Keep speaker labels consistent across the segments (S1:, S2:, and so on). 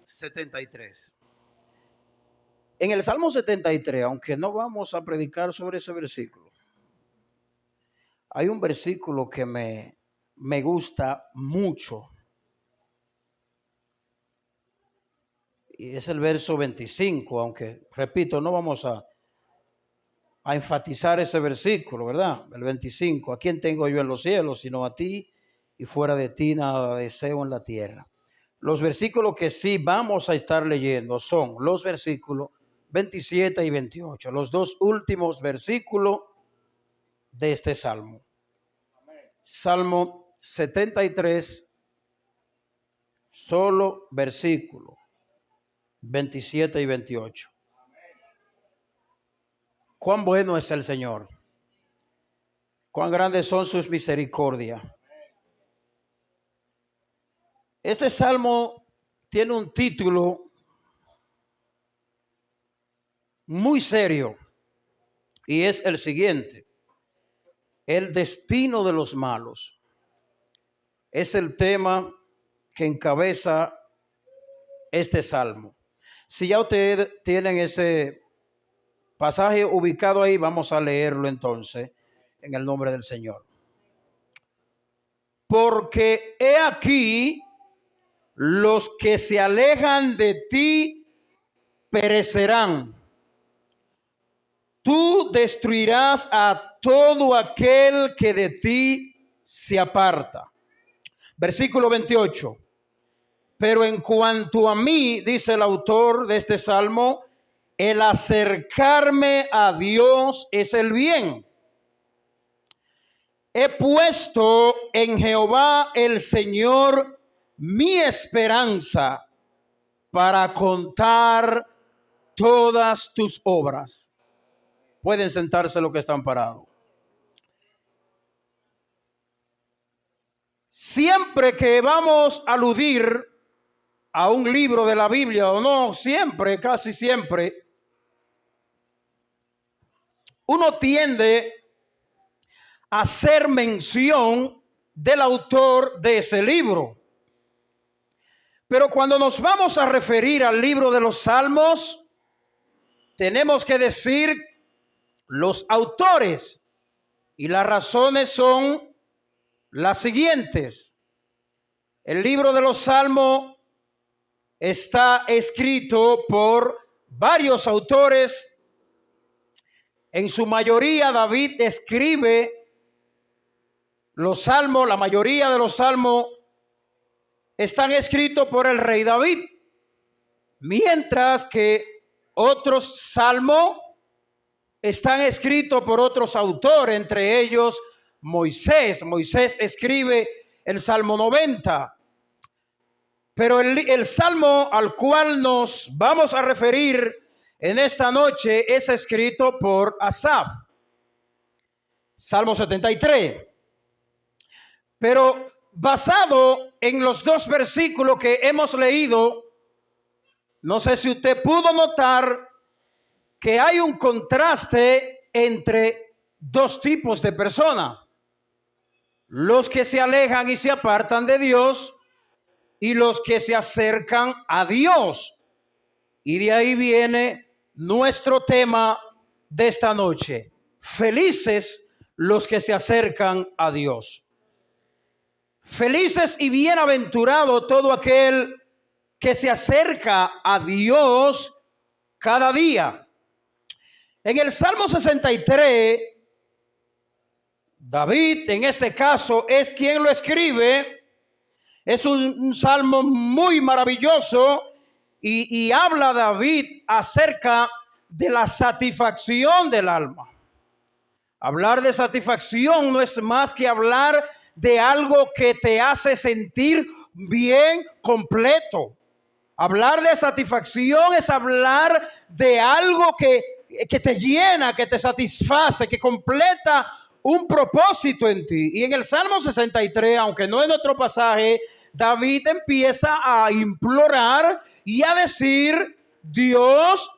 S1: 73. En el Salmo 73, aunque no vamos a predicar sobre ese versículo, hay un versículo que me gusta mucho. Y es el verso 25, aunque, repito, no vamos a enfatizar ese versículo, ¿verdad? El 25, ¿a quién tengo yo en los cielos sino a ti? Y fuera de ti nada deseo en la tierra. Los versículos que sí vamos a estar leyendo son los versículos 27 y 28, los dos últimos versículos de este salmo. Salmo 73, solo versículos 27 y 28. Cuán bueno es el Señor, cuán grandes son sus misericordias. Este salmo tiene un título muy serio y es el siguiente: el destino de los malos. Es el tema que encabeza este salmo. Si ya ustedes tienen ese pasaje ubicado ahí, vamos a leerlo entonces en el nombre del Señor. Porque he aquí, los que se alejan de ti perecerán. Tú destruirás a todo aquel que de ti se aparta. Versículo 28. Pero en cuanto a mí, dice el autor de este salmo, el acercarme a Dios es el bien. He puesto en Jehová el Señor mi esperanza para contar todas tus obras. Pueden sentarse los que están parados. Siempre que vamos a aludir a un libro de la Biblia, o no siempre, casi siempre, uno tiende a hacer mención del autor de ese libro. Pero cuando nos vamos a referir al libro de los Salmos, tenemos que decir los autores, y las razones son las siguientes. El libro de los Salmos está escrito por varios autores. En su mayoría David escribe los salmos, la mayoría de los salmos están escritos por el rey David, mientras que otros salmos están escritos por otros autores, entre ellos Moisés. Moisés escribe el Salmo 90. Pero el salmo al cual nos vamos a referir en esta noche es escrito por Asaf. Salmo 73. Pero basado en los dos versículos que hemos leído, no sé si usted pudo notar que hay un contraste entre dos tipos de personas: los que se alejan y se apartan de Dios y los que se acercan a Dios. Y de ahí viene nuestro tema de esta noche: felices los que se acercan a Dios. Felices y bienaventurado todo aquel que se acerca a Dios cada día. En el Salmo 63, David, en este caso, es quien lo escribe. Es un salmo muy maravilloso y habla David acerca de la satisfacción del alma. Hablar de satisfacción no es más que hablar de algo que te hace sentir bien, completo. Hablar de satisfacción es hablar de algo que te llena, que te satisface, que completa un propósito en ti. Y en el Salmo 63, aunque no es nuestro pasaje, David empieza a implorar y a decir: Dios,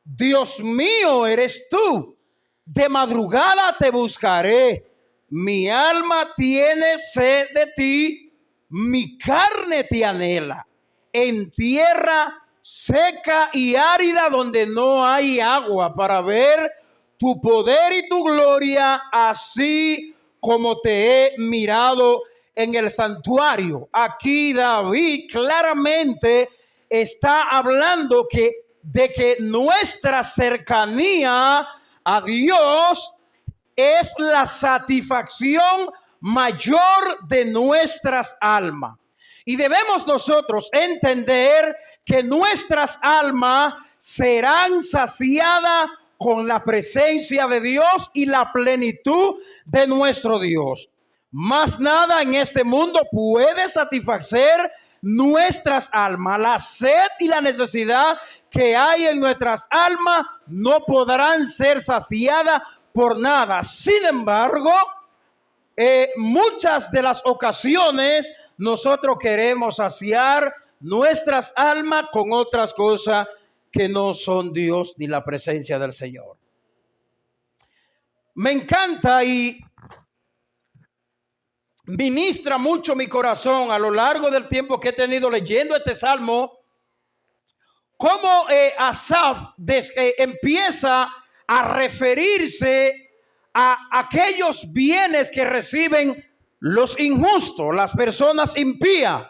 S1: Dios mío, eres tú. De madrugada te buscaré. Mi alma tiene sed de ti, mi carne te anhela en tierra seca y árida donde no hay agua, para ver tu poder y tu gloria, así como te he mirado en el santuario. Aquí David claramente está hablando de que nuestra cercanía a Dios es la satisfacción mayor de nuestras almas. Y debemos nosotros entender que nuestras almas serán saciadas con la presencia de Dios y la plenitud de nuestro Dios. Más nada en este mundo puede satisfacer nuestras almas. La sed y la necesidad que hay en nuestras almas no podrán ser saciadas por nada. Sin embargo, muchas de las ocasiones nosotros queremos saciar nuestras almas con otras cosas que no son Dios ni la presencia del Señor. Me encanta y ministra mucho mi corazón a lo largo del tiempo que he tenido leyendo este salmo, cómo Asaf empieza a referirse a aquellos bienes que reciben los injustos, las personas impías.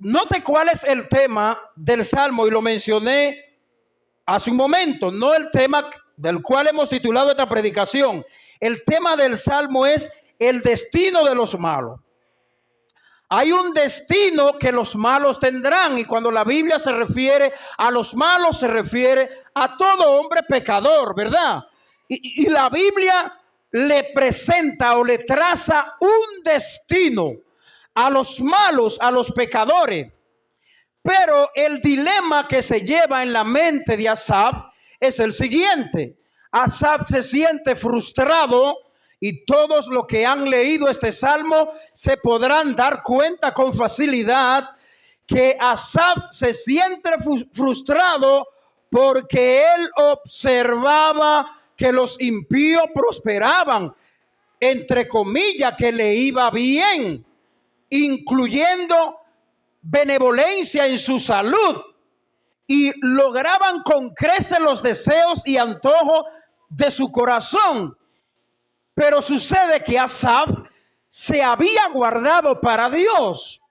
S1: Note cuál es el tema del salmo, y lo mencioné hace un momento, no el tema del cual hemos titulado esta predicación. El tema del salmo es el destino de los malos. Hay un destino que los malos tendrán, y cuando la Biblia se refiere a los malos, se refiere a todo hombre pecador, ¿verdad? Y la Biblia le presenta o le traza un destino a los malos, a los pecadores. Pero el dilema que se lleva en la mente de Asaf es el siguiente. Asaf se siente frustrado, y todos los que han leído este salmo se podrán dar cuenta con facilidad que Asaf se siente frustrado porque él observaba que los impíos prosperaban, entre comillas, que le iba bien, incluyendo benevolencia en su salud, y lograban con creces los deseos y antojos de su corazón. Pero sucede que Asaf se había guardado para Dios,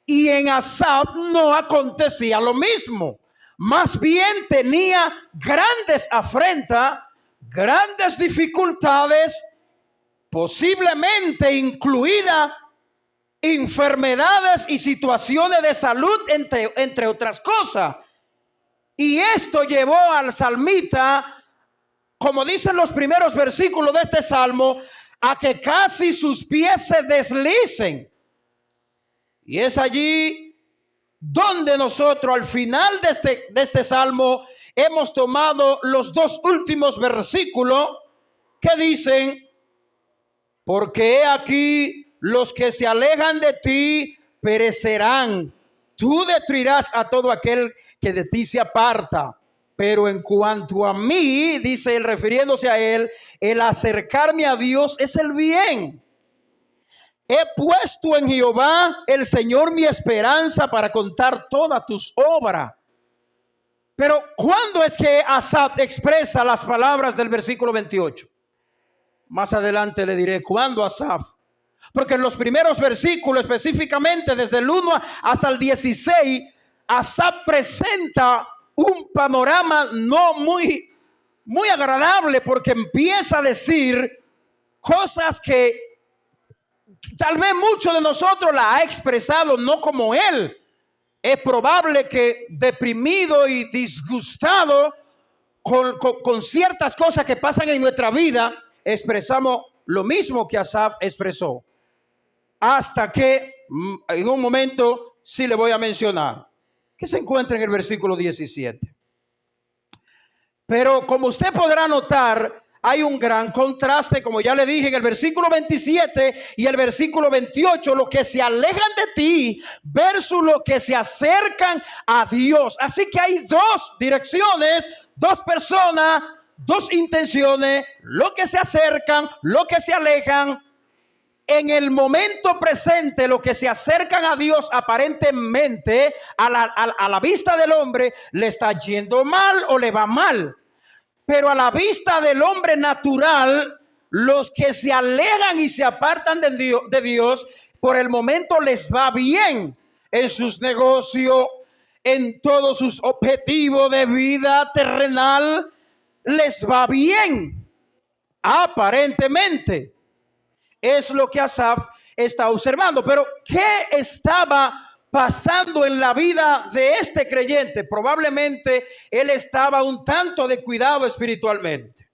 S1: y en Asaf no acontecía lo mismo. Más bien tenía grandes afrentas, grandes dificultades, posiblemente incluidas enfermedades y situaciones de salud, entre otras cosas. Y esto llevó al salmista, como dicen los primeros versículos de este salmo, a que casi sus pies se deslicen. Y es allí donde nosotros al final de este salmo hemos tomado los dos últimos versículos que dicen: porque he aquí los que se alejan de ti perecerán, tú destruirás a todo aquel que de ti se aparta. Pero en cuanto a mí, dice él, refiriéndose a él, el acercarme a Dios es el bien. He puesto en Jehová el Señor mi esperanza para contar todas tus obras. Pero ¿cuándo es que Asaf expresa las palabras del versículo 28? Más adelante le diré cuándo Asaf. Porque en los primeros versículos, específicamente desde el 1 hasta el 16, Asaf presenta un panorama no muy agradable, porque empieza a decir cosas que tal vez muchos de nosotros la ha expresado no como él. Es probable que deprimido y disgustado con ciertas cosas que pasan en nuestra vida, expresamos lo mismo que Asaf expresó. Hasta que en un momento sí le voy a mencionar que se encuentra en el versículo 17. Pero como usted podrá notar, hay un gran contraste, como ya le dije, en el versículo 27 y el versículo 28, los que se alejan de ti versus los que se acercan a Dios. Así que hay dos direcciones, dos personas, dos intenciones: los que se acercan, los que se alejan. en el momento presente, los que se acercan a Dios aparentemente a la vista del hombre le está yendo mal o le va mal. Pero a la vista del hombre natural, los que se alejan y se apartan de Dios, por el momento les va bien en sus negocios, en todos sus objetivos de vida terrenal, les va bien, aparentemente. Es lo que Asaf está observando. Pero ¿qué estaba pasando en la vida de este creyente? Probablemente él estaba un tanto descuidado espiritualmente.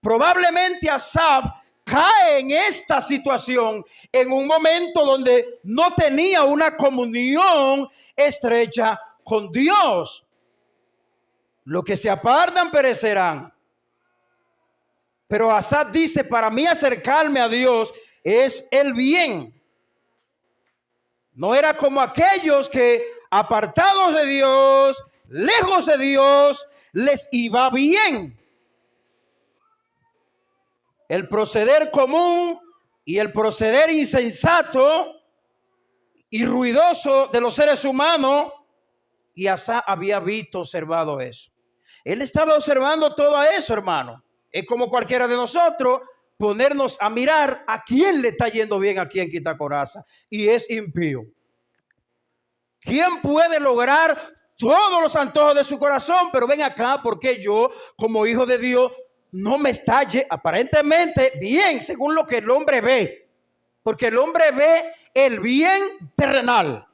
S1: Probablemente Asaf cae en esta situación en un momento donde no tenía una comunión estrecha con Dios. Los que se apartan perecerán. Pero Asaf dice, para mí acercarme a Dios es el bien. No era como aquellos que apartados de Dios, lejos de Dios, les iba bien. El proceder común y el proceder insensato y ruidoso de los seres humanos, y Asaf había visto, observado eso. Él estaba observando todo eso, hermano. Es como cualquiera de nosotros ponernos a mirar a quién le está yendo bien aquí en Quitacoraza y es impío. ¿Quién puede lograr todos los antojos de su corazón? Pero ven acá, porque yo como hijo de Dios no me está aparentemente bien según lo que el hombre ve. Porque el hombre ve el bien terrenal.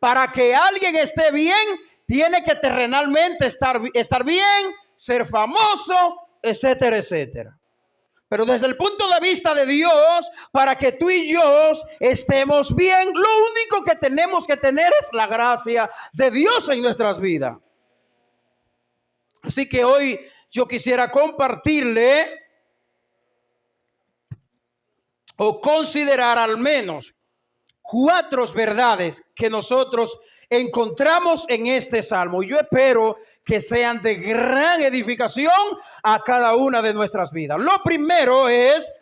S1: Para que alguien esté bien, tiene que terrenalmente estar bien, ser famoso, etcétera, etcétera. Pero desde el punto de vista de Dios, para que tú y yo estemos bien, lo único que tenemos que tener es la gracia de Dios en nuestras vidas. Así que hoy yo quisiera compartirle o considerar al menos 4 verdades que nosotros encontramos en este salmo. Yo espero que sean de gran edificación a cada una de nuestras vidas. Lo primero es,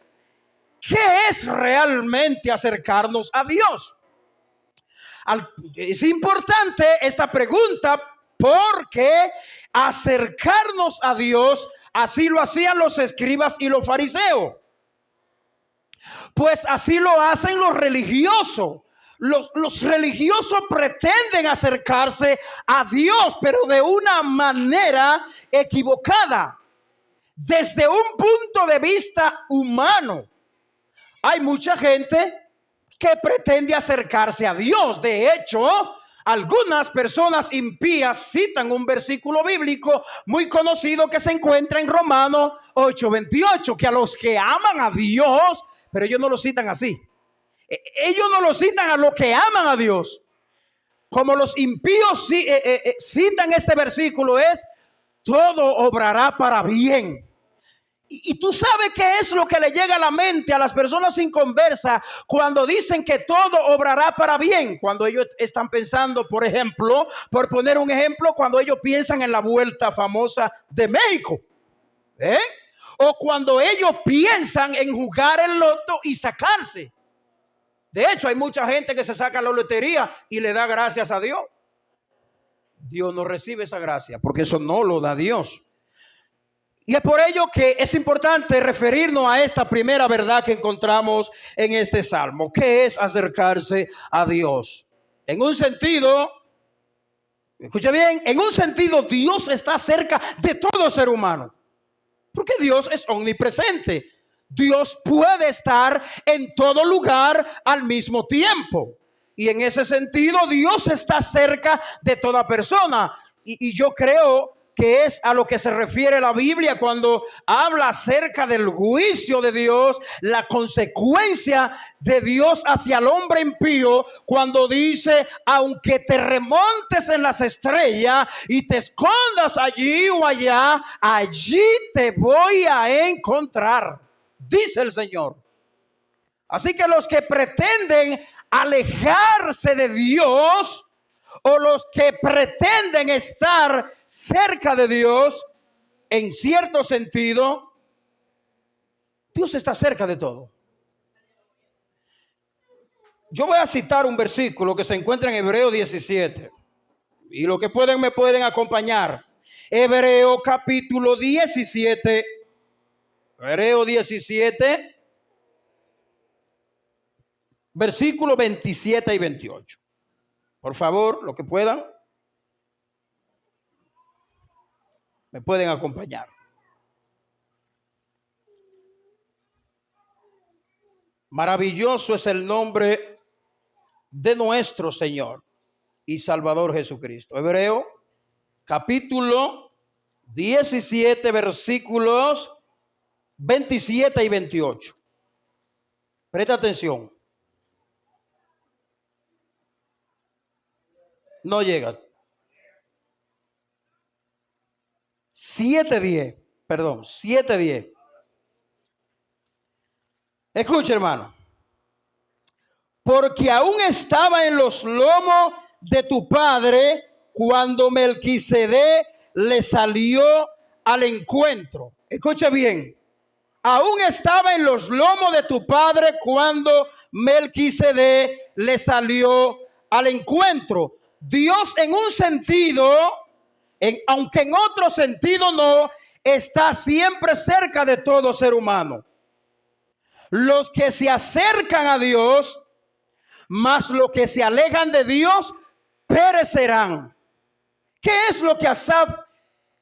S1: ¿qué es realmente acercarnos a Dios? Es importante esta pregunta porque acercarnos a Dios, así lo hacían los escribas y los fariseos. Pues así lo hacen los religiosos. Los religiosos pretenden acercarse a Dios, pero de una manera equivocada, desde un punto de vista humano. Hay mucha gente que pretende acercarse a Dios. De hecho, algunas personas impías citan un versículo bíblico muy conocido que se encuentra en Romanos 8:28, que a los que aman a Dios, pero ellos no lo citan así. Ellos no lo citan a los que aman a Dios. Como los impíos citan este versículo, es todo obrará para bien. Y tú sabes qué es lo que le llega a la mente a las personas inconversas cuando dicen que todo obrará para bien. Cuando ellos están pensando, por ejemplo, por poner un ejemplo, cuando ellos piensan en la vuelta famosa de México, o cuando ellos piensan en jugar el loto y sacarse. De hecho, hay mucha gente que se saca la lotería y le da gracias a Dios. Dios no recibe esa gracia porque eso no lo da Dios. Y es por ello que es importante referirnos a esta primera verdad que encontramos en este salmo, que es acercarse a Dios. En un sentido, escucha bien, en un sentido Dios está cerca de todo ser humano, porque Dios es omnipresente. Dios puede estar en todo lugar al mismo tiempo. Y en ese sentido Dios está cerca de toda persona. Y yo creo que es a lo que se refiere la Biblia cuando habla acerca del juicio de Dios, la consecuencia de Dios hacia el hombre impío, cuando dice, aunque te remontes en las estrellas y te escondas allí o allá, allí te voy a encontrar, dice el Señor. Así que los que pretenden alejarse de Dios, o los que pretenden estar cerca de Dios, en cierto sentido, Dios está cerca de todo. Yo voy a citar un versículo que se encuentra en Hebreo 17. Y los que pueden me pueden acompañar. Hebreo capítulo 17. Hebreo 17. Versículos 27 y 28. Por favor, los que puedan, me pueden acompañar. Maravilloso es el nombre de nuestro Señor y Salvador Jesucristo. Hebreo capítulo 17, versículos 27 y 28. Presta atención. No llega. 7:10. Perdón, 7:10. Escucha, hermano. Porque aún estaba en los lomos de tu padre cuando Melquisedec le salió al encuentro. Escucha bien. Aún estaba en los lomos de tu padre cuando Melquisedec le salió al encuentro. Dios en un sentido, aunque en otro sentido no, está siempre cerca de todo ser humano. Los que se acercan a Dios, más los que se alejan de Dios, perecerán. ¿Qué es lo que Asaf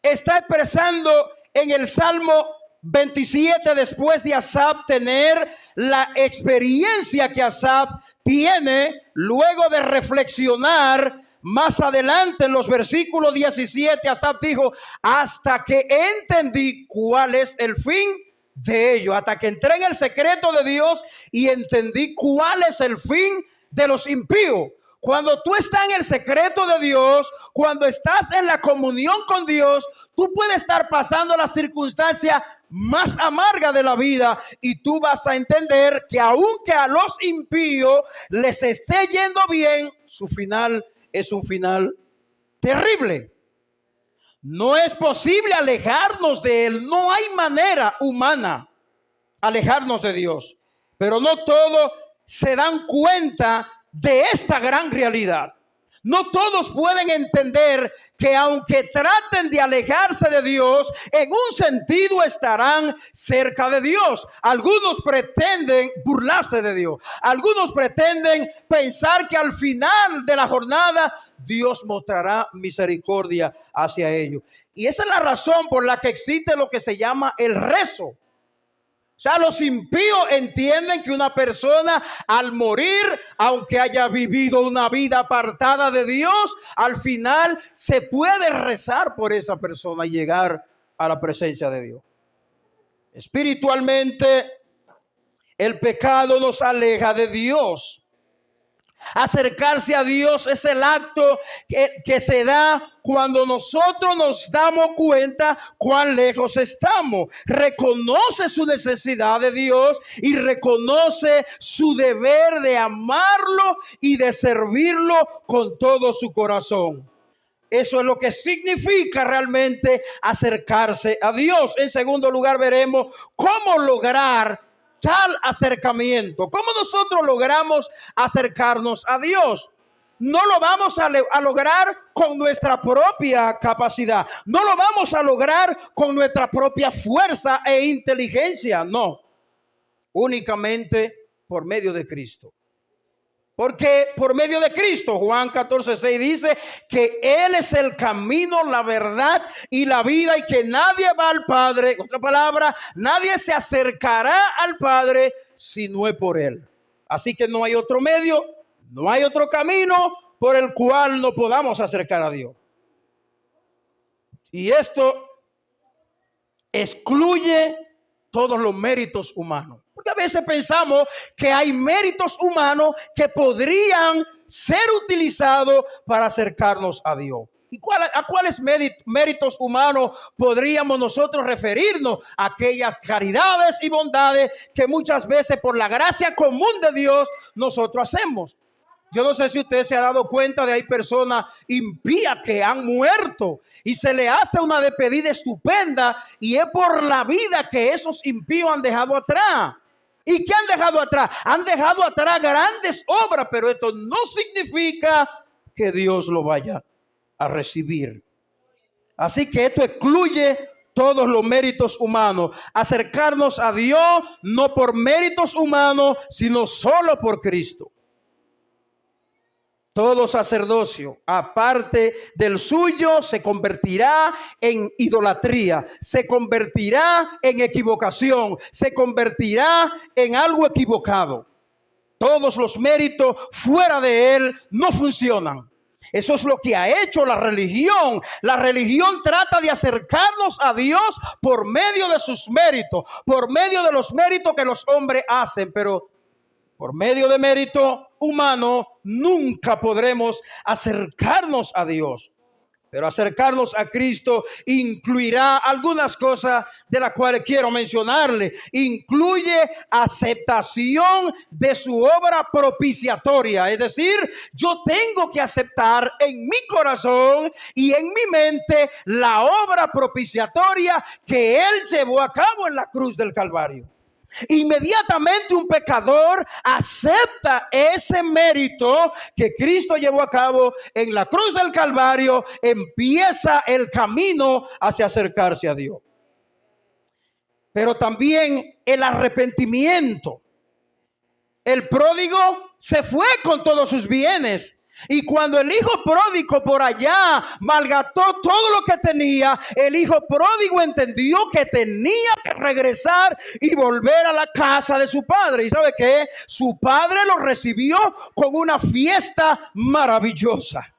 S1: está expresando en el Salmo 27 después de Asaf tener la experiencia que Asaf tiene luego de reflexionar? Más adelante en los versículos 17 Asaf dijo: hasta que entendí cuál es el fin de ello, hasta que entré en el secreto de Dios y entendí cuál es el fin de los impíos. Cuando tú estás en el secreto de Dios, cuando estás en la comunión con Dios, tú puedes estar pasando la circunstancia más amarga de la vida y tú vas a entender que aunque a los impíos les esté yendo bien, su final es un final terrible. No es posible alejarnos de Él. No hay manera humana alejarnos de Dios. Pero no todos se dan cuenta de esta gran realidad. No todos pueden entender que aunque traten de alejarse de Dios, en un sentido estarán cerca de Dios. Algunos pretenden burlarse de Dios. Algunos pretenden pensar que al final de la jornada Dios mostrará misericordia hacia ellos. Y esa es la razón por la que existe lo que se llama el rezo. O sea, los impíos entienden que una persona al morir, aunque haya vivido una vida apartada de Dios, al final se puede rezar por esa persona y llegar a la presencia de Dios. Espiritualmente, el pecado nos aleja de Dios. Acercarse a Dios es el acto que se da cuando nosotros nos damos cuenta cuán lejos estamos. Reconoce su necesidad de Dios y reconoce su deber de amarlo y de servirlo con todo su corazón. Eso es lo que significa realmente acercarse a Dios. En segundo lugar, veremos cómo lograr tal acercamiento. ¿Cómo nosotros logramos acercarnos a Dios? No lo vamos a lograr con nuestra propia capacidad. No lo vamos a lograr con nuestra propia fuerza e inteligencia. No. Únicamente por medio de Cristo. Porque por medio de Cristo, Juan 14:6 dice que Él es el camino, la verdad y la vida, y que nadie va al Padre, en otra palabra, nadie se acercará al Padre si no es por Él. Así que no hay otro medio, no hay otro camino por el cual no podamos acercar a Dios. Y esto excluye todos los méritos humanos. Porque a veces pensamos que hay méritos humanos que podrían ser utilizados para acercarnos a Dios. ¿Y a cuáles méritos humanos podríamos nosotros referirnos? Aquellas caridades y bondades que muchas veces por la gracia común de Dios nosotros hacemos. Yo no sé si usted se ha dado cuenta de hay personas impías que han muerto y se le hace una despedida estupenda y es por la vida que esos impíos han dejado atrás. ¿Y qué han dejado atrás? Han dejado atrás grandes obras, pero esto no significa que Dios lo vaya a recibir. Así que esto excluye todos los méritos humanos. Acercarnos a Dios no por méritos humanos, sino solo por Cristo. Todo sacerdocio, aparte del suyo, se convertirá en idolatría, se convertirá en equivocación, se convertirá en algo equivocado. Todos los méritos fuera de él no funcionan. Eso es lo que ha hecho la religión. La religión trata de acercarnos a Dios por medio de sus méritos, por medio de los méritos que los hombres hacen, pero por medio de mérito humano nunca podremos acercarnos a Dios. Pero acercarnos a Cristo incluirá algunas cosas de las cuales quiero mencionarle. Incluye aceptación de su obra propiciatoria. Es decir, yo tengo que aceptar en mi corazón y en mi mente la obra propiciatoria que Él llevó a cabo en la cruz del Calvario. Inmediatamente un pecador acepta ese mérito que Cristo llevó a cabo en la cruz del Calvario, empieza el camino hacia acercarse a Dios. Pero también el arrepentimiento. El pródigo se fue con todos sus bienes. Y cuando el hijo pródigo por allá malgastó todo lo que tenía, el hijo pródigo entendió que tenía que regresar y volver a la casa de su padre. ¿Y sabe qué? Su padre lo recibió con una fiesta maravillosa,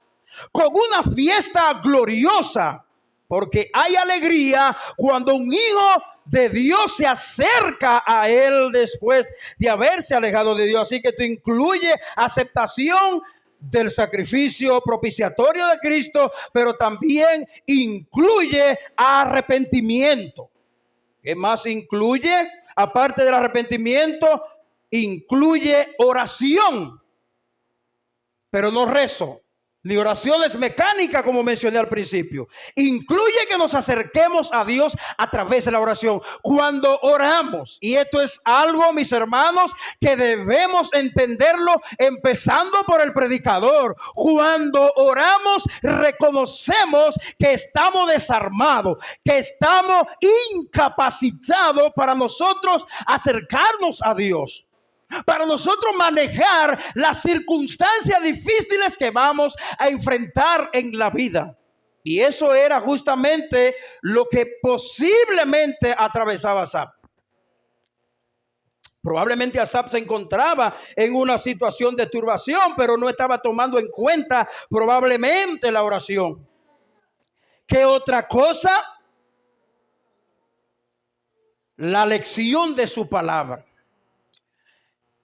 S1: con una fiesta gloriosa, porque hay alegría cuando un hijo de Dios se acerca a él después de haberse alejado de Dios. Así que esto incluye aceptación del sacrificio propiciatorio de Cristo, pero también incluye arrepentimiento. ¿Qué más incluye? Aparte del arrepentimiento, incluye oración, pero no rezo, ni oraciones mecánicas como mencioné al principio. Incluye que nos acerquemos a Dios a través de la oración. Cuando oramos, y esto es algo, mis hermanos, que debemos entenderlo empezando por el predicador. Cuando oramos, reconocemos que estamos desarmados, que estamos incapacitados para nosotros acercarnos a Dios, para nosotros manejar las circunstancias difíciles que vamos a enfrentar en la vida. Y eso era justamente lo que posiblemente atravesaba Asaf. Probablemente Asaf se encontraba en una situación de turbación, pero no estaba tomando en cuenta probablemente la oración. ¿Qué otra cosa? La lección de su palabra.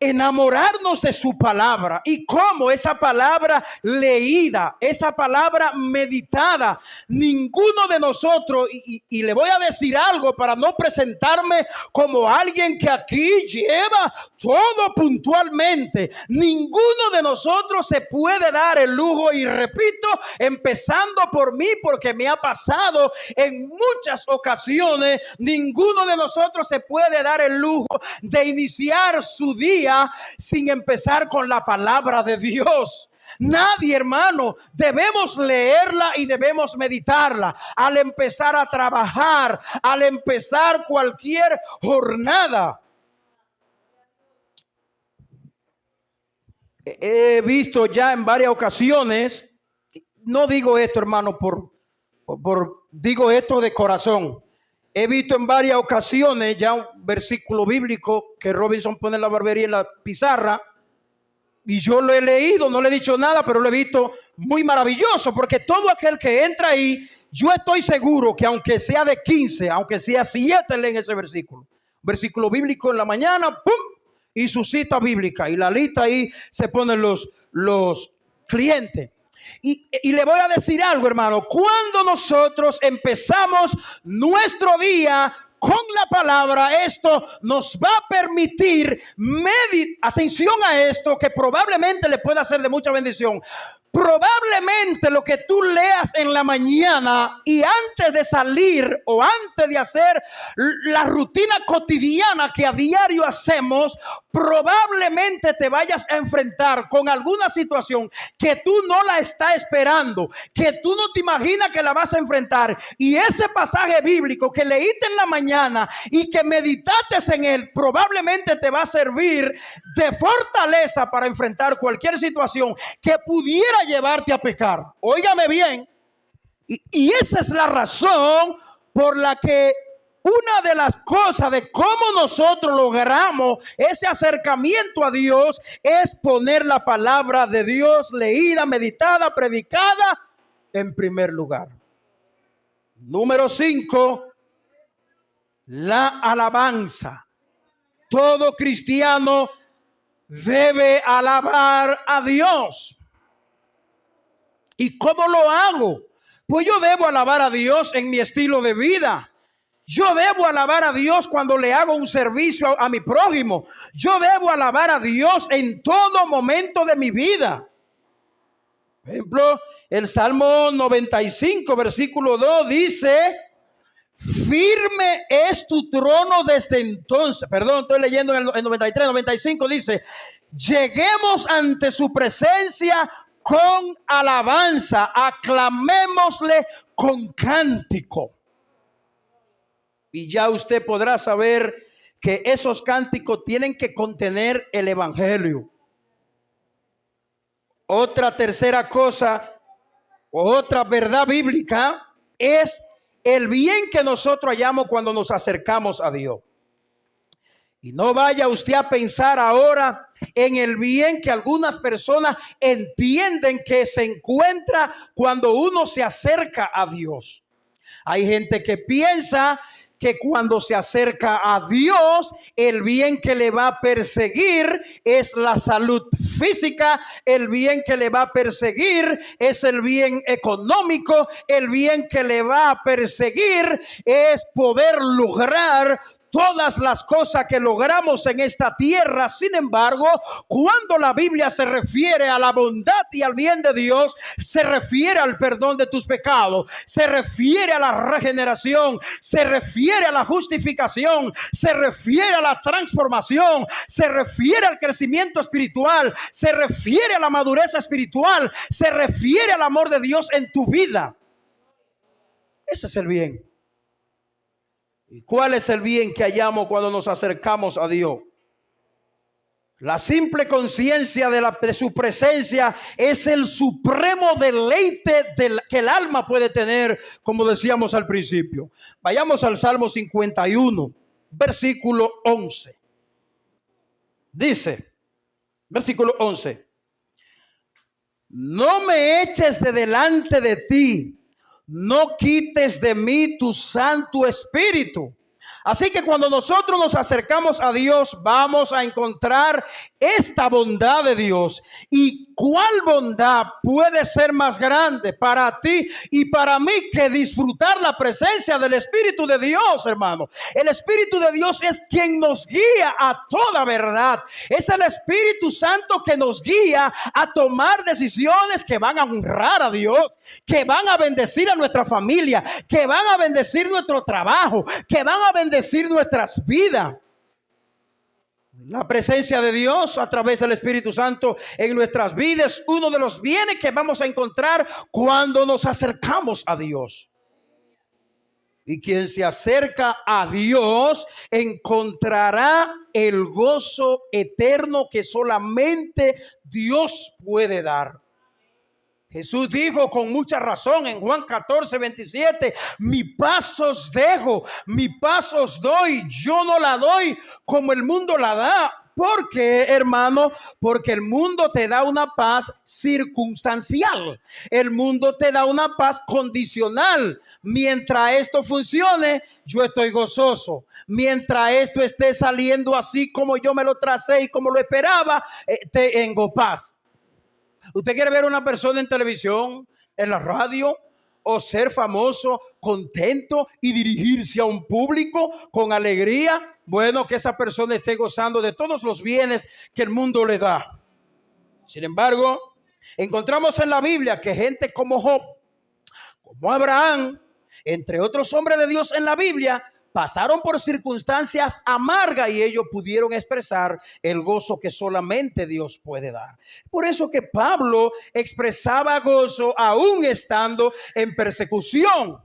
S1: Enamorarnos de su palabra, y cómo esa palabra leída, esa palabra meditada, ninguno de nosotros, y le voy a decir algo para no presentarme como alguien que aquí lleva todo puntualmente, ninguno de nosotros se puede dar el lujo, y repito, empezando por mí, porque me ha pasado en muchas ocasiones, ninguno de nosotros se puede dar el lujo de iniciar su día sin empezar con la palabra de Dios. Nadie, hermano. Debemos leerla y debemos meditarla al empezar a trabajar, al empezar cualquier jornada. He visto ya en varias ocasiones, no digo esto, hermano, digo esto de corazón. He visto en varias ocasiones ya un versículo bíblico que Robinson pone en la barbería en la pizarra, y yo lo he leído, no le he dicho nada, pero lo he visto muy maravilloso, porque todo aquel que entra ahí, yo estoy seguro que aunque sea de 15, aunque sea 7, leen ese versículo bíblico en la mañana, ¡pum!, y su cita bíblica, y la lista ahí se ponen los clientes. Y le voy a decir algo, hermano. Cuando nosotros empezamos nuestro día con la palabra, esto nos va a permitir atención a esto, que probablemente le pueda ser de mucha bendición. Probablemente lo que tú leas en la mañana y antes de salir o antes de hacer la rutina cotidiana que a diario hacemos, probablemente te vayas a enfrentar con alguna situación que tú no la estás esperando, que tú no te imaginas que la vas a enfrentar. Y ese pasaje bíblico que leíste en la mañana y que meditaste en él, probablemente te va a servir de fortaleza para enfrentar cualquier situación que pudiera llevarte a pecar. Óigame bien. Y esa es la razón por la que una de las cosas de cómo nosotros logramos ese acercamiento a Dios es poner la palabra de Dios leída, meditada, predicada en primer lugar. Número 5, la alabanza. Todo cristiano debe alabar a Dios. ¿Y cómo lo hago? Pues yo debo alabar a Dios en mi estilo de vida. Yo debo alabar a Dios cuando le hago un servicio a mi prójimo. Yo debo alabar a Dios en todo momento de mi vida. Por ejemplo, el Salmo 95, versículo 2 dice: firme es tu trono desde entonces. Perdón, estoy leyendo en el 93, 95 dice: lleguemos ante su presencia con alabanza, aclamémosle con cántico. Y ya usted podrá saber que esos cánticos tienen que contener el evangelio. Otra tercera cosa, otra verdad bíblica es el bien que nosotros hallamos cuando nos acercamos a Dios. Y no vaya usted a pensar ahora en el bien que algunas personas entienden que se encuentra cuando uno se acerca a Dios. Hay gente que piensa que cuando se acerca a Dios, el bien que le va a perseguir es la salud física, el bien que le va a perseguir es el bien económico, el bien que le va a perseguir es poder lograr todas las cosas que logramos en esta tierra. Sin embargo, cuando la Biblia se refiere a la bondad y al bien de Dios, se refiere al perdón de tus pecados, se refiere a la regeneración, se refiere a la justificación, se refiere a la transformación, se refiere al crecimiento espiritual, se refiere a la madurez espiritual, se refiere al amor de Dios en tu vida. Ese es el bien. ¿Y cuál es el bien que hallamos cuando nos acercamos a Dios? La simple conciencia de su presencia es el supremo deleite que el alma puede tener, como decíamos al principio. Vayamos al Salmo 51, versículo 11. Dice, versículo 11: no me eches de delante de ti, no quites de mí tu Santo Espíritu. Así que cuando nosotros nos acercamos a Dios, vamos a encontrar esta bondad de Dios. ¿Y cuál bondad puede ser más grande para ti y para mí que disfrutar la presencia del Espíritu de Dios, hermano? El Espíritu de Dios es quien nos guía a toda verdad. Es el Espíritu Santo que nos guía a tomar decisiones que van a honrar a Dios, que van a bendecir a nuestra familia, que van a bendecir nuestro trabajo, que van a bendecir nuestras vidas. La presencia de Dios a través del Espíritu Santo en nuestras vidas es uno de los bienes que vamos a encontrar cuando nos acercamos a Dios. Y quien se acerca a Dios encontrará el gozo eterno que solamente Dios puede dar. Jesús dijo con mucha razón en Juan 14, 27, mi paz os dejo, mi paz os doy, yo no la doy como el mundo la da. ¿Por qué, hermano? Porque el mundo te da una paz circunstancial. El mundo te da una paz condicional. Mientras esto funcione, yo estoy gozoso. Mientras esto esté saliendo así como yo me lo tracé y como lo esperaba, tengo paz. ¿Usted quiere ver una persona en televisión, en la radio, o ser famoso, contento y dirigirse a un público con alegría? Bueno, que esa persona esté gozando de todos los bienes que el mundo le da. Sin embargo, Encontramos en la Biblia que gente como Job, como Abraham, entre otros hombres de Dios en la Biblia, pasaron por circunstancias amargas y ellos pudieron expresar el gozo que solamente Dios puede dar. Por eso que Pablo expresaba gozo aún estando en persecución,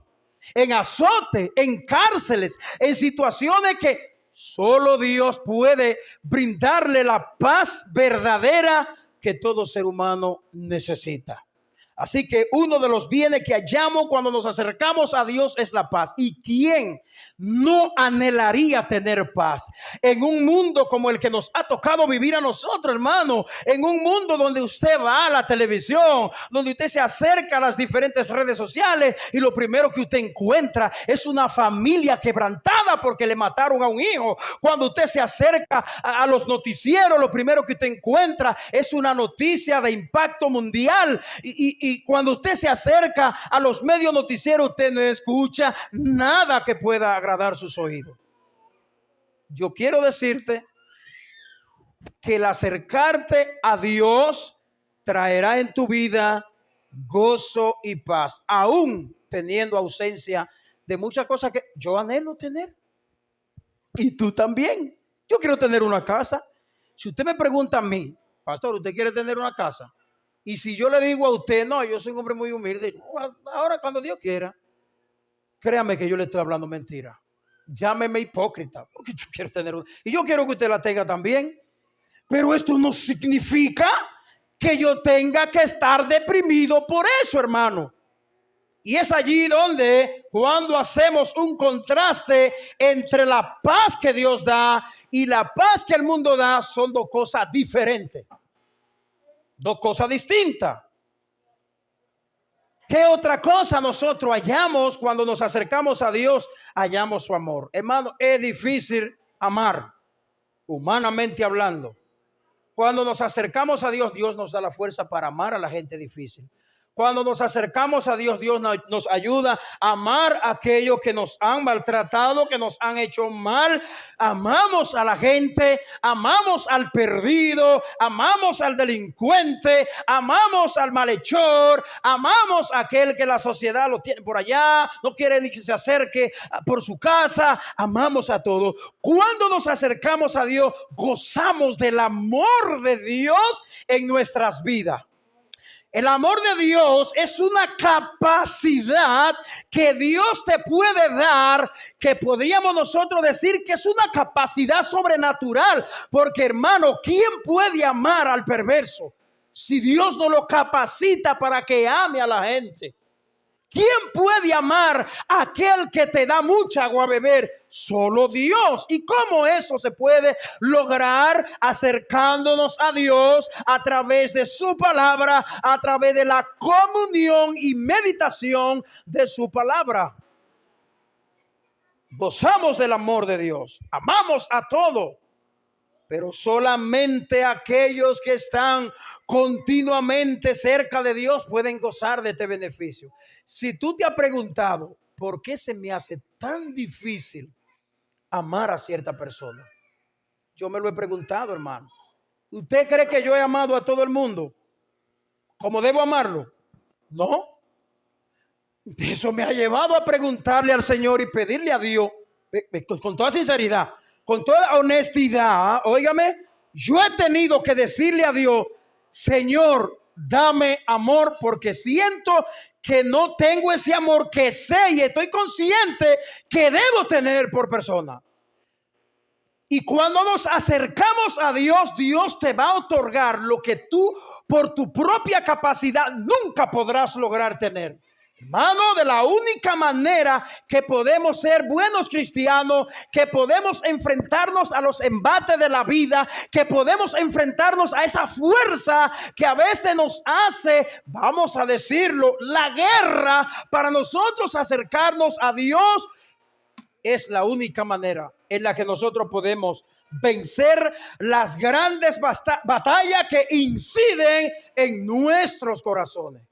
S1: en azote, en cárceles, en situaciones que solo Dios puede brindarle la paz verdadera que todo ser humano necesita. Así que uno de los bienes que hallamos cuando nos acercamos a Dios es la paz. ¿Y quién no anhelaría tener paz en un mundo como el que nos ha tocado vivir a nosotros, hermano? En un mundo donde usted va a la televisión, donde usted se acerca a las diferentes redes sociales y lo primero que usted encuentra es una familia quebrantada porque le mataron a un hijo. Cuando usted se acerca a los noticieros, lo primero que usted encuentra es una noticia de impacto mundial y cuando usted se acerca a los medios noticieros, usted no escucha nada que pueda agradar sus oídos. Yo quiero decirte que el acercarte a Dios traerá en tu vida gozo y paz, aún teniendo ausencia de muchas cosas que yo anhelo tener. Y tú también. Yo quiero tener una casa. Si usted me pregunta a mí, pastor, ¿usted quiere tener una casa? Y si yo le digo a usted, no, yo soy un hombre muy humilde, ahora cuando Dios quiera, créame que yo le estoy hablando mentira. Llámeme hipócrita, porque yo quiero tener una. Y yo quiero que usted la tenga también. Pero esto no significa que yo tenga que estar deprimido por eso, hermano. Y es allí donde, cuando hacemos un contraste entre la paz que Dios da y la paz que el mundo da, son dos cosas diferentes. Dos cosas distintas. ¿Qué otra cosa nosotros hallamos cuando nos acercamos a Dios? Hallamos su amor. Hermano, es difícil amar, humanamente hablando. Cuando nos acercamos a Dios, Dios nos da la fuerza para amar a la gente difícil. Cuando nos acercamos a Dios, Dios nos ayuda a amar a aquellos que nos han maltratado, que nos han hecho mal. Amamos a la gente, amamos al perdido, amamos al delincuente, amamos al malhechor, amamos a aquel que la sociedad lo tiene por allá, no quiere ni que se acerque por su casa. Amamos a todos. Cuando nos acercamos a Dios, gozamos del amor de Dios en nuestras vidas. El amor de Dios es una capacidad que Dios te puede dar, que podríamos nosotros decir que es una capacidad sobrenatural. Porque, hermano, ¿quién puede amar al perverso si Dios no lo capacita para que ame a la gente? ¿Quién puede amar a aquel que te da mucha agua a beber? Solo Dios. ¿Y cómo eso se puede lograr? Acercándonos a Dios a través de su palabra, a través de la comunión y meditación de su palabra. Gozamos del amor de Dios, amamos a todo, pero solamente aquellos que están continuamente cerca de Dios pueden gozar de este beneficio. Si tú te has preguntado, ¿por qué se me hace tan difícil amar a cierta persona? Yo me lo he preguntado, hermano. ¿Usted cree que yo he amado a todo el mundo como debo amarlo? No. Eso me ha llevado a preguntarle al Señor y pedirle a Dios, con toda sinceridad, con toda honestidad, óigame, yo he tenido que decirle a Dios, Señor, dame amor, porque siento que no tengo ese amor que sé y estoy consciente que debo tener por persona. Y cuando nos acercamos a Dios, Dios te va a otorgar lo que tú por tu propia capacidad nunca podrás lograr tener. Hermano, de la única manera que podemos ser buenos cristianos, que podemos enfrentarnos a los embates de la vida, que podemos enfrentarnos a esa fuerza que a veces nos hace, vamos a decirlo, la guerra para nosotros acercarnos a Dios, es la única manera en la que nosotros podemos vencer las grandes batallas que inciden en nuestros corazones.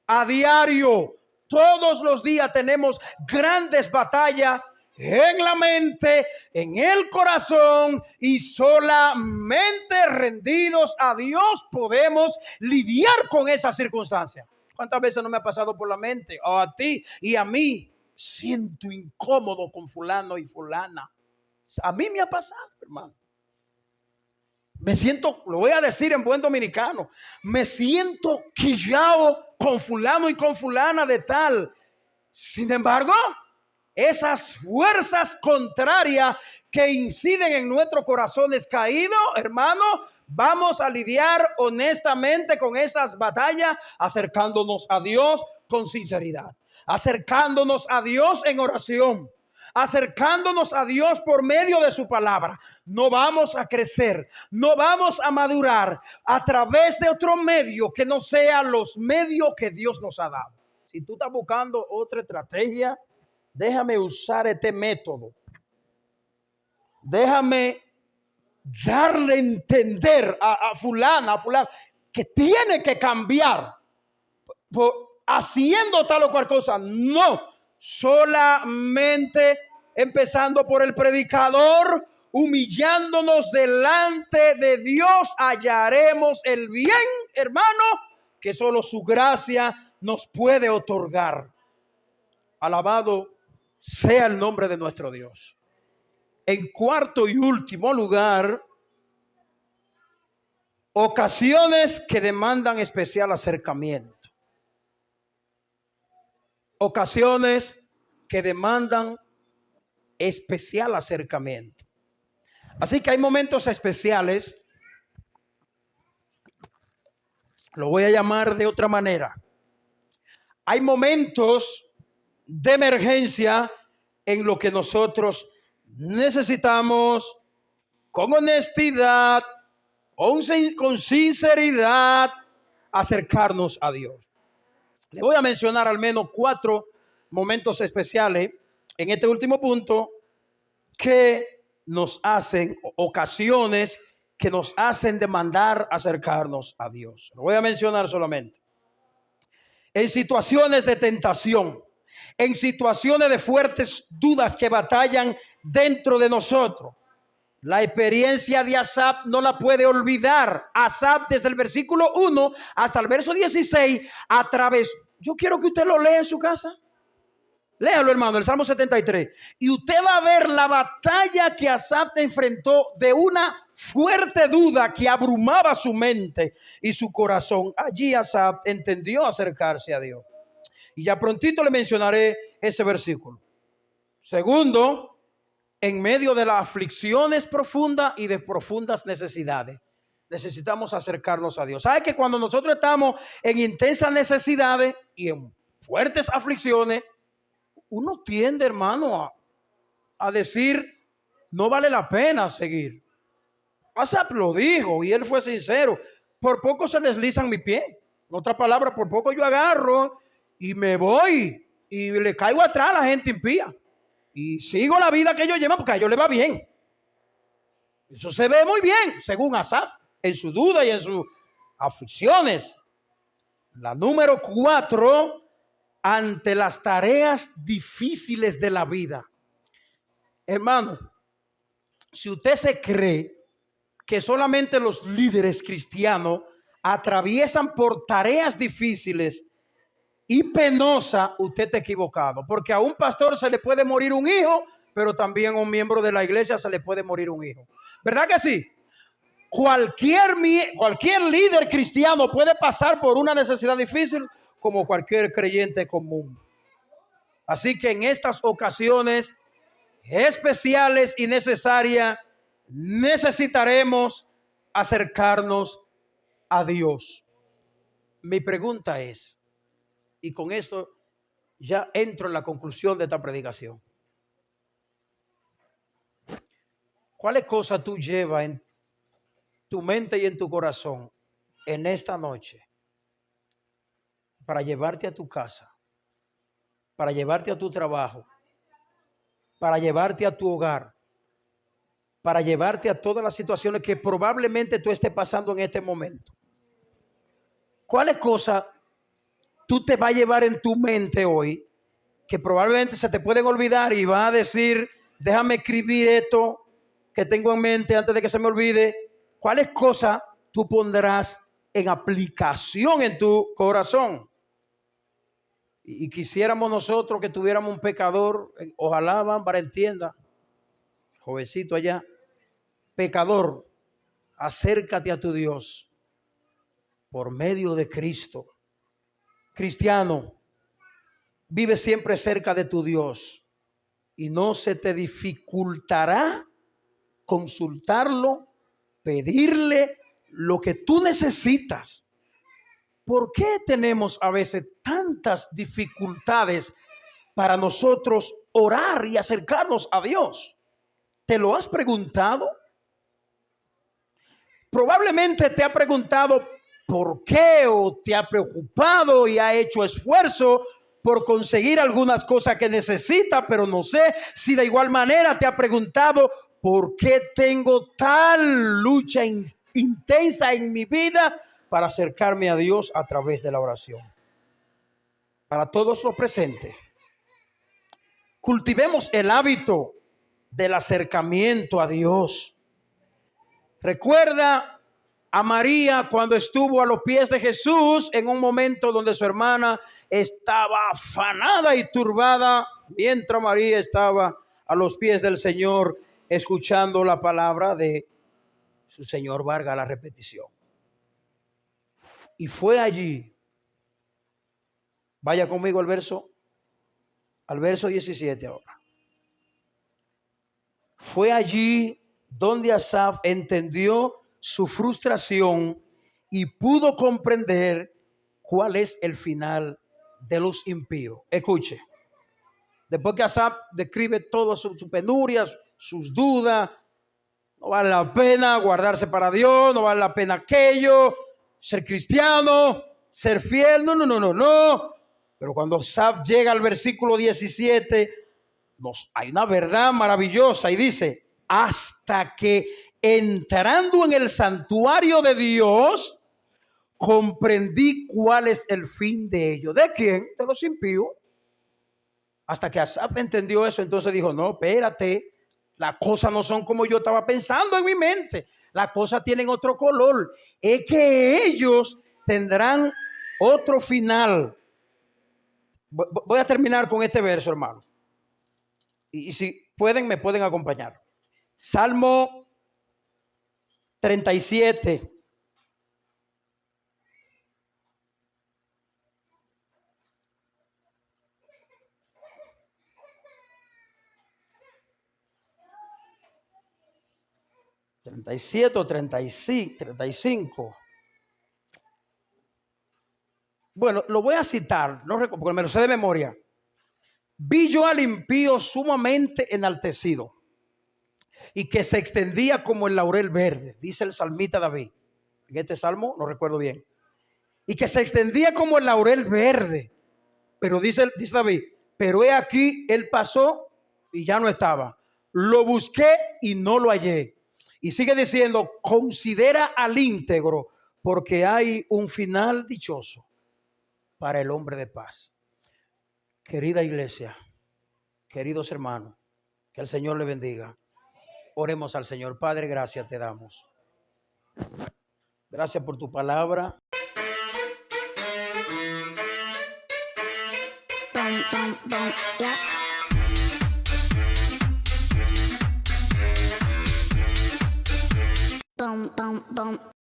S1: A diario, todos los días tenemos grandes batallas en la mente, en el corazón, y solamente rendidos a Dios podemos lidiar con esa circunstancia. ¿Cuántas veces no me ha pasado por la mente, o a ti y a mí? Siento incómodo con fulano y fulana. A mí me ha pasado, hermano. Me siento, lo voy a decir en buen dominicano, me siento quillao con fulano y con fulana de tal. Sin embargo, esas fuerzas contrarias que inciden en nuestros corazones caídos, hermano, vamos a lidiar honestamente con esas batallas, acercándonos a Dios con sinceridad, acercándonos a Dios en oración, acercándonos a Dios por medio de su palabra. No vamos a crecer, no vamos a madurar a través de otro medio que no sean los medios que Dios nos ha dado. Si tú estás buscando otra estrategia, déjame usar este método. Déjame darle a entender a fulana que tiene que cambiar haciendo tal o cual cosa. No, solamente empezando por el predicador, humillándonos delante de Dios, hallaremos el bien, hermano, que solo su gracia nos puede otorgar. Alabado sea el nombre de nuestro Dios. En cuarto y último lugar, ocasiones que demandan especial acercamiento. Ocasiones que demandan especial acercamiento. Así que hay momentos especiales, lo voy a llamar de otra manera. Hay momentos de emergencia en lo que nosotros necesitamos con honestidad, con sinceridad, acercarnos a Dios. Le voy a mencionar al menos 4 momentos especiales en este último punto que nos hacen, ocasiones que nos hacen demandar acercarnos a Dios. Lo voy a mencionar solamente. En situaciones de tentación, en situaciones de fuertes dudas que batallan dentro de nosotros. La experiencia de Asaf no la puede olvidar. Asaf, desde el versículo 1 hasta el verso 16, yo quiero que usted lo lea en su casa. Léalo, hermano, el Salmo 73. Y usted va a ver la batalla que Asaf enfrentó de una fuerte duda que abrumaba su mente y su corazón. Allí Asaf entendió acercarse a Dios. Y ya prontito le mencionaré ese versículo. Segundo, en medio de las aflicciones profundas y de profundas necesidades, necesitamos acercarnos a Dios. ¿Sabe que cuando nosotros estamos en intensas necesidades y en fuertes aflicciones, uno tiende, hermano, a decir, no vale la pena seguir? Asaf lo dijo y él fue sincero. Por poco se deslizan mi pie. En otras palabras, por poco yo agarro y me voy y le caigo atrás a la gente impía. Y sigo la vida que ellos llevan porque a ellos les va bien. Eso se ve muy bien, según Asaf, en su duda y en sus aflicciones. La número 4, ante las tareas difíciles de la vida. Hermano, si usted se cree que solamente los líderes cristianos atraviesan por tareas difíciles y penosa, usted está equivocado, porque a un pastor se le puede morir un hijo, pero también a un miembro de la iglesia se le puede morir un hijo. ¿Verdad que sí? Cualquier líder cristiano puede pasar por una necesidad difícil como cualquier creyente común. Así que en estas ocasiones especiales y necesarias necesitaremos acercarnos a Dios. Mi pregunta es, y con esto ya entro en la conclusión de esta predicación. ¿Cuáles cosas tú llevas en tu mente y en tu corazón en esta noche para llevarte a tu casa, para llevarte a tu trabajo, para llevarte a tu hogar, para llevarte a todas las situaciones que probablemente tú estés pasando en este momento? ¿Cuáles cosas tú te vas a llevar en tu mente hoy que probablemente se te pueden olvidar y vas a decir, déjame escribir esto que tengo en mente antes de que se me olvide. ¿Cuáles cosas tú pondrás en aplicación en tu corazón? Y quisiéramos nosotros que tuviéramos un pecador, ojalá Bárbara entienda, jovencito allá, pecador, acércate a tu Dios por medio de Cristo. Cristiano, vive siempre cerca de tu Dios y no se te dificultará consultarlo, pedirle lo que tú necesitas. ¿Por qué tenemos a veces tantas dificultades para nosotros orar y acercarnos a Dios? ¿Te lo has preguntado? Probablemente te ha preguntado por qué, o te ha preocupado y ha hecho esfuerzo por conseguir algunas cosas que necesita, pero no sé si de igual manera te ha preguntado por qué tengo tal lucha intensa en mi vida para acercarme a Dios a través de la oración. Para todos los presentes, cultivemos el hábito del acercamiento a Dios. Recuerda a María cuando estuvo a los pies de Jesús en un momento donde su hermana estaba afanada y turbada, mientras María estaba a los pies del Señor escuchando la palabra de su Señor, valga la repetición. Y fue allí, vaya conmigo al verso 17 ahora. Fue allí donde Asaf entendió su frustración y pudo comprender cuál es el final de los impíos. Escuche, después que Asaf describe todas sus penurias, sus dudas, no vale la pena guardarse para Dios, no vale la pena aquello, ser cristiano, ser fiel, no. Pero cuando Asaf llega al versículo 17, hay una verdad maravillosa y dice, hasta que entrando en el santuario de Dios, comprendí cuál es el fin de ellos. ¿De quién? De los impíos. Hasta que Asaf entendió eso, entonces dijo, no, espérate, las cosas no son como yo estaba pensando en mi mente. Las cosas tienen otro color. Es que ellos tendrán otro final. Voy a terminar con este verso, hermano. Y si pueden, me pueden acompañar. Salmo 37. ¿37 o 35? Bueno, lo voy a citar, no recuerdo, porque me lo sé de memoria. Vi yo al impío sumamente enaltecido y que se extendía como el laurel verde, dice el salmista David. En este salmo, no recuerdo bien. Y que se extendía como el laurel verde. Pero dice David, pero he aquí, él pasó y ya no estaba. Lo busqué y no lo hallé. Y sigue diciendo, considera al íntegro, porque hay un final dichoso para el hombre de paz. Querida iglesia, queridos hermanos, que el Señor le bendiga. Oremos al Señor. Padre, gracias te damos. Gracias por tu palabra.
S2: Bum, bum, bum.